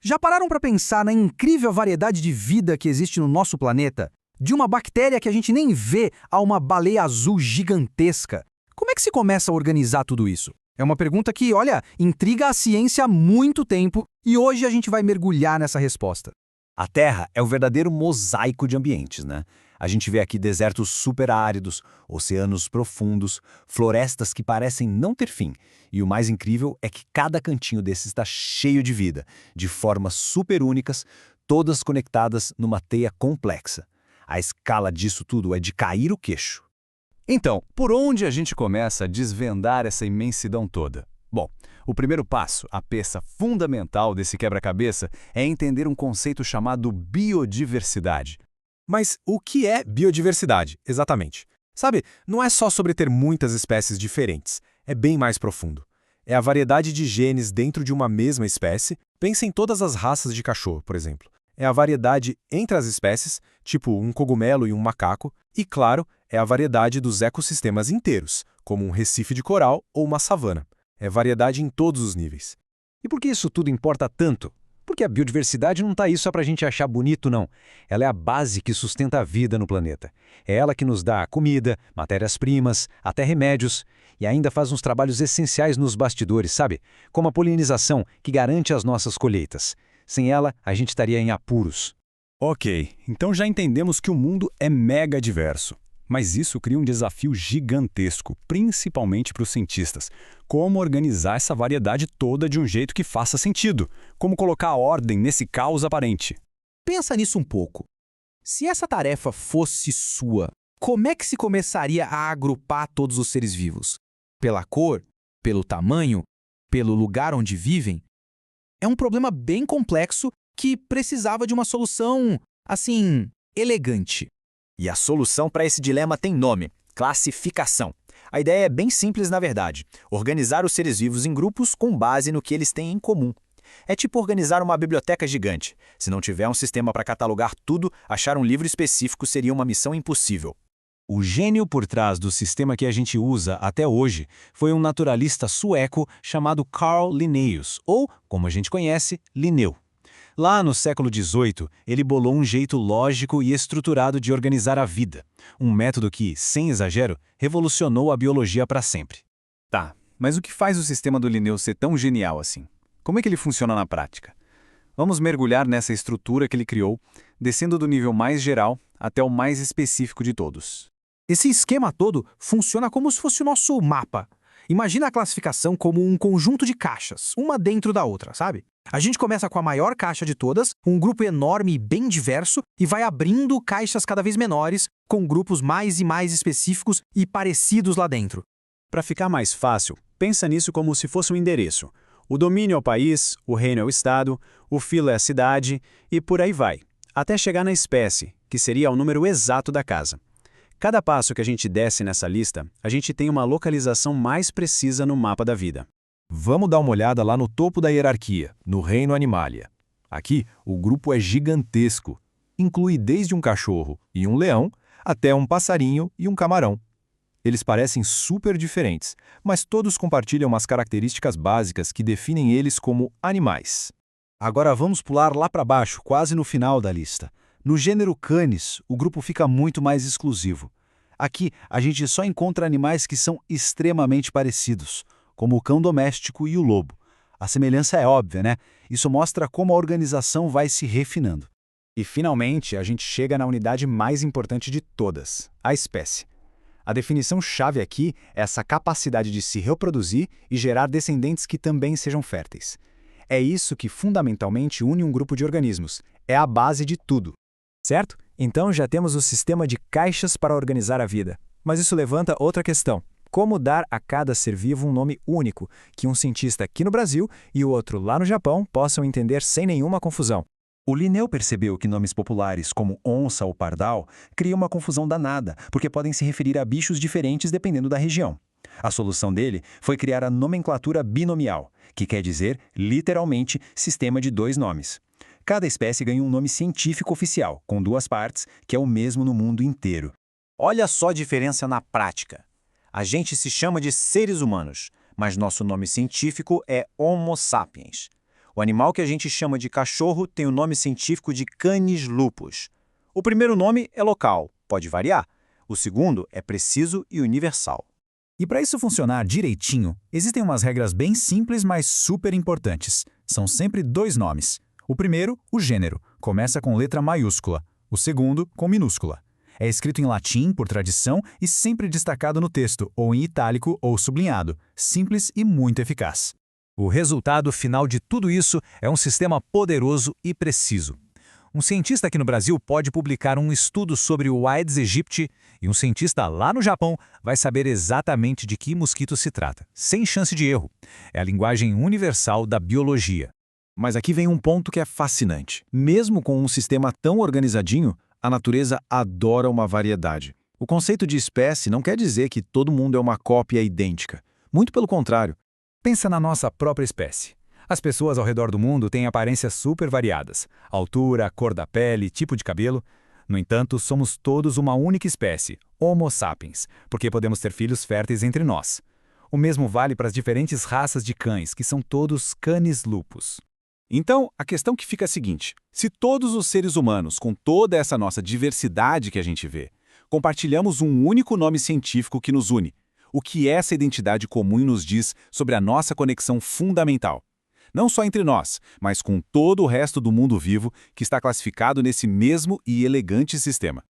Já pararam para pensar na incrível variedade de vida que existe no nosso planeta? De uma bactéria que a gente nem vê a uma baleia azul gigantesca. Como é que se começa a organizar tudo isso? É uma pergunta que, olha, intriga a ciência há muito tempo e hoje a gente vai mergulhar nessa resposta. A Terra é um verdadeiro mosaico de ambientes, né? A gente vê aqui desertos superáridos, oceanos profundos, florestas que parecem não ter fim. E o mais incrível é que cada cantinho desses está cheio de vida, de formas super únicas, todas conectadas numa teia complexa. A escala disso tudo é de cair o queixo. Então, por onde a gente começa a desvendar essa imensidão toda? Bom, o primeiro passo, a peça fundamental desse quebra-cabeça, é entender um conceito chamado biodiversidade. Mas o que é biodiversidade, exatamente? Sabe, não é só sobre ter muitas espécies diferentes, é bem mais profundo. É a variedade de genes dentro de uma mesma espécie, pensa em todas as raças de cachorro, por exemplo. É a variedade entre as espécies, tipo um cogumelo e um macaco, e, claro, é a variedade dos ecossistemas inteiros, como um recife de coral ou uma savana. É variedade em todos os níveis. E por que isso tudo importa tanto? Porque a biodiversidade não está aí só para a gente achar bonito, não. Ela é a base que sustenta a vida no planeta. É ela que nos dá comida, matérias-primas, até remédios, e ainda faz uns trabalhos essenciais nos bastidores, sabe? Como a polinização, que garante as nossas colheitas. Sem ela, a gente estaria em apuros. Ok, então já entendemos que o mundo é mega diverso. Mas isso cria um desafio gigantesco, principalmente para os cientistas. Como organizar essa variedade toda de um jeito que faça sentido? Como colocar ordem nesse caos aparente? Pensa nisso um pouco. Se essa tarefa fosse sua, como é que se começaria a agrupar todos os seres vivos? Pela cor? Pelo tamanho? Pelo lugar onde vivem? É um problema bem complexo que precisava de uma solução, assim, elegante. E a solução para esse dilema tem nome: classificação. A ideia é bem simples, na verdade: organizar os seres vivos em grupos com base no que eles têm em comum. É tipo organizar uma biblioteca gigante. Se não tiver um sistema para catalogar tudo, achar um livro específico seria uma missão impossível. O gênio por trás do sistema que a gente usa até hoje foi um naturalista sueco chamado Carl Linnaeus, ou, como a gente conhece, Linneu. Lá no século XVIII, ele bolou um jeito lógico e estruturado de organizar a vida. Um método que, sem exagero, revolucionou a biologia para sempre. Tá, mas o que faz o sistema do Linneu ser tão genial assim? Como é que ele funciona na prática? Vamos mergulhar nessa estrutura que ele criou, descendo do nível mais geral até o mais específico de todos. Esse esquema todo funciona como se fosse o nosso mapa. Imagina a classificação como um conjunto de caixas, uma dentro da outra, sabe? A gente começa com a maior caixa de todas, um grupo enorme e bem diverso, e vai abrindo caixas cada vez menores, com grupos mais e mais específicos e parecidos lá dentro. Para ficar mais fácil, pensa nisso como se fosse um endereço. O domínio é o país, o reino é o estado, o filo é a cidade, e por aí vai, até chegar na espécie, que seria o número exato da casa. Cada passo que a gente desce nessa lista, a gente tem uma localização mais precisa no mapa da vida. Vamos dar uma olhada lá no topo da hierarquia, no reino Animalia. Aqui, o grupo é gigantesco. Inclui desde um cachorro e um leão, até um passarinho e um camarão. Eles parecem super diferentes, mas todos compartilham umas características básicas que definem eles como animais. Agora vamos pular lá para baixo, quase no final da lista. No gênero Canis, o grupo fica muito mais exclusivo. Aqui, a gente só encontra animais que são extremamente parecidos, como o cão doméstico e o lobo. A semelhança é óbvia, né? Isso mostra como a organização vai se refinando. E, finalmente, a gente chega na unidade mais importante de todas, a espécie. A definição-chave aqui é essa capacidade de se reproduzir e gerar descendentes que também sejam férteis. É isso que fundamentalmente une um grupo de organismos. É a base de tudo. Certo? Então já temos o sistema de caixas para organizar a vida. Mas isso levanta outra questão. Como dar a cada ser vivo um nome único, que um cientista aqui no Brasil e o outro lá no Japão possam entender sem nenhuma confusão? O Linneu percebeu que nomes populares como onça ou pardal criam uma confusão danada, porque podem se referir a bichos diferentes dependendo da região. A solução dele foi criar a nomenclatura binomial, que quer dizer, literalmente, sistema de dois nomes. Cada espécie ganha um nome científico oficial, com duas partes, que é o mesmo no mundo inteiro. Olha só a diferença na prática. A gente se chama de seres humanos, mas nosso nome científico é Homo sapiens. O animal que a gente chama de cachorro tem o nome científico de Canis lupus. O primeiro nome é local, pode variar. O segundo é preciso e universal. E para isso funcionar direitinho, existem umas regras bem simples, mas super importantes. São sempre 2 nomes. O primeiro, o gênero, começa com letra maiúscula. O segundo, com minúscula. É escrito em latim, por tradição, e sempre destacado no texto, ou em itálico ou sublinhado. Simples e muito eficaz. O resultado final de tudo isso é um sistema poderoso e preciso. Um cientista aqui no Brasil pode publicar um estudo sobre o Aedes aegypti e um cientista lá no Japão vai saber exatamente de que mosquito se trata, sem chance de erro. É a linguagem universal da biologia. Mas aqui vem um ponto que é fascinante. Mesmo com um sistema tão organizadinho, a natureza adora uma variedade. O conceito de espécie não quer dizer que todo mundo é uma cópia idêntica. Muito pelo contrário. Pensa na nossa própria espécie. As pessoas ao redor do mundo têm aparências super variadas. Altura, cor da pele, tipo de cabelo. No entanto, somos todos uma única espécie, Homo sapiens, porque podemos ter filhos férteis entre nós. O mesmo vale para as diferentes raças de cães, que são todos Canis lupus. Então, a questão que fica é a seguinte: se todos os seres humanos, com toda essa nossa diversidade que a gente vê, compartilhamos um único nome científico que nos une, o que essa identidade comum nos diz sobre a nossa conexão fundamental? Não só entre nós, mas com todo o resto do mundo vivo que está classificado nesse mesmo e elegante sistema.